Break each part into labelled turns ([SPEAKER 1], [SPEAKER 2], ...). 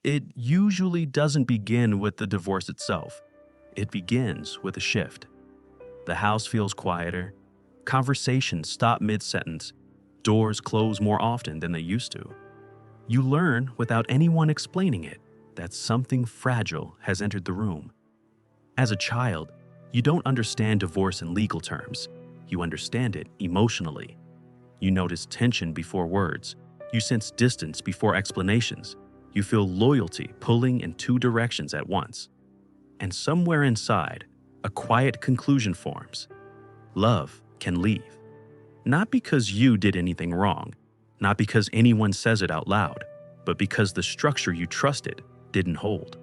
[SPEAKER 1] It usually doesn't begin with the divorce itself. It begins with a shift. The house feels quieter, conversations stop mid-sentence, doors close more often than they used to. You learn, without anyone explaining it, that something fragile has entered the room. As a child, you don't understand divorce in legal terms. You understand it emotionally. You notice tension before words. You sense distance before explanations. You feel loyalty pulling in two directions at once. And somewhere inside, a quiet conclusion forms. Love can leave. Not because you did anything wrong, not because anyone says it out loud, but because the structure you trusted didn't hold.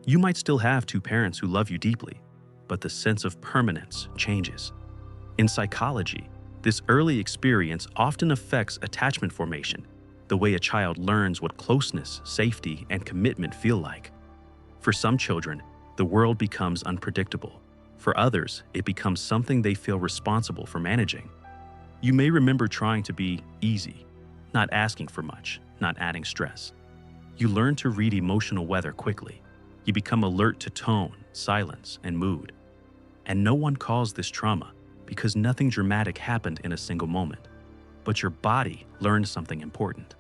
[SPEAKER 1] You might still have two parents who love you deeply, but the sense of permanence changes. In psychology, this early experience often affects attachment formation, the way a child learns what closeness, safety, and commitment feel like. For some children, the world becomes unpredictable. For others, it becomes something they feel responsible for managing. You may remember trying to be easy, not asking for much, not adding stress. You learn to read emotional weather quickly. You become alert to tone, silence, and mood. And no one calls this trauma because nothing dramatic happened in a single moment. But your body learned something important.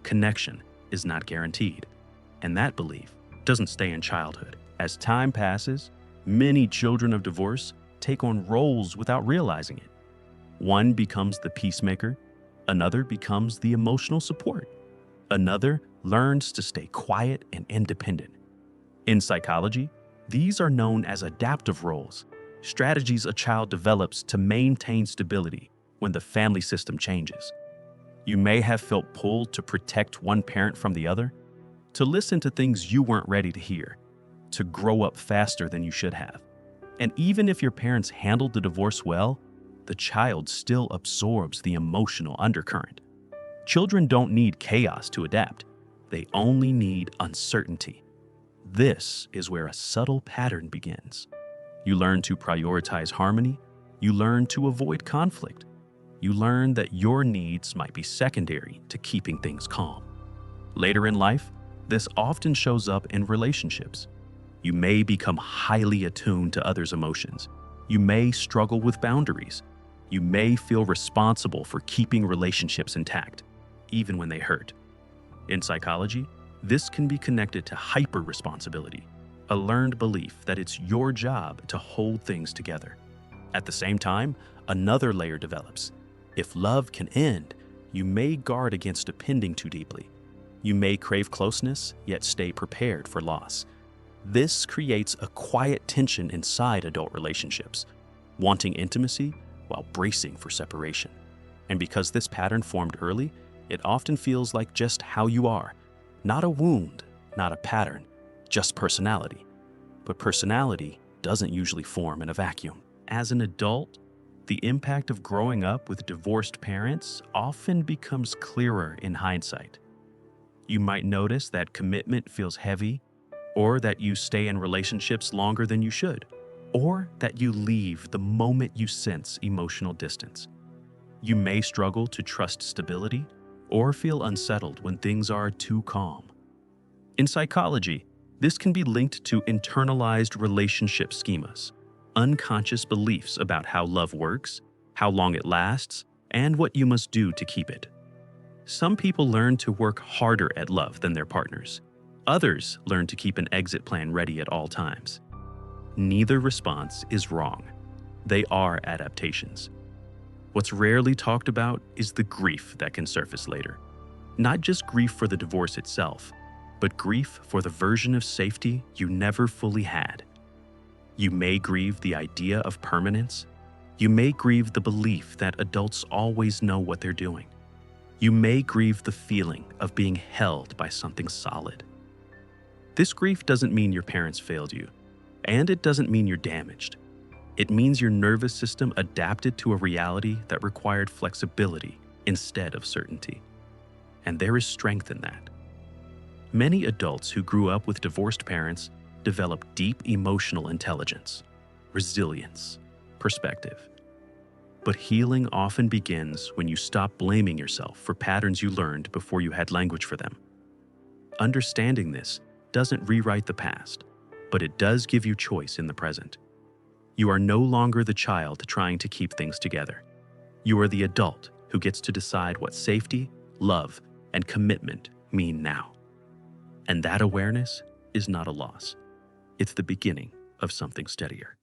[SPEAKER 1] Connection is not guaranteed. And that belief doesn't stay in childhood. As time passes, many children of divorce take on roles without realizing it. One becomes the peacemaker, another becomes the emotional support, another learns to stay quiet and independent. In psychology, these are known as adaptive roles, strategies a child develops to maintain stability when the family system changes. You may have felt pulled to protect one parent from the other, to listen to things you weren't ready to hear, to grow up faster than you should have. And even if your parents handled the divorce well, the child still absorbs the emotional undercurrent. Children don't need chaos to adapt. They only need uncertainty. This is where a subtle pattern begins. You learn to prioritize harmony. You learn to avoid conflict. You learn that your needs might be secondary to keeping things calm. Later in life, this often shows up in relationships. You may become highly attuned to others' emotions. You may struggle with boundaries. You may feel responsible for keeping relationships intact, even when they hurt. In psychology, this can be connected to hyper-responsibility, a learned belief that it's your job to hold things together. At the same time, another layer develops. If love can end, you may guard against depending too deeply. You may crave closeness, yet stay prepared for loss. This creates a quiet tension inside adult relationships, wanting intimacy while bracing for separation. And because this pattern formed early, it often feels like just how you are. Not a wound, not a pattern, just personality. But personality doesn't usually form in a vacuum. As an adult, the impact of growing up with divorced parents often becomes clearer in hindsight. You might notice that commitment feels heavy, or that you stay in relationships longer than you should, or that you leave the moment you sense emotional distance. You may struggle to trust stability, or feel unsettled when things are too calm. In psychology, this can be linked to internalized relationship schemas, unconscious beliefs about how love works, how long it lasts, and what you must do to keep it. Some people learn to work harder at love than their partners. Others learn to keep an exit plan ready at all times. Neither response is wrong. They are adaptations. What's rarely talked about is the grief that can surface later. Not just grief for the divorce itself, but grief for the version of safety you never fully had. You may grieve the idea of permanence. You may grieve the belief that adults always know what they're doing. You may grieve the feeling of being held by something solid. This grief doesn't mean your parents failed you, and it doesn't mean you're damaged. It means your nervous system adapted to a reality that required flexibility instead of certainty. And there is strength in that. Many adults who grew up with divorced parents develop deep emotional intelligence, resilience, perspective. But healing often begins when you stop blaming yourself for patterns you learned before you had language for them. Understanding this doesn't rewrite the past, but it does give you choice in the present. You are no longer the child trying to keep things together. You are the adult who gets to decide what safety, love, and commitment mean now. And that awareness is not a loss. It's the beginning of something steadier.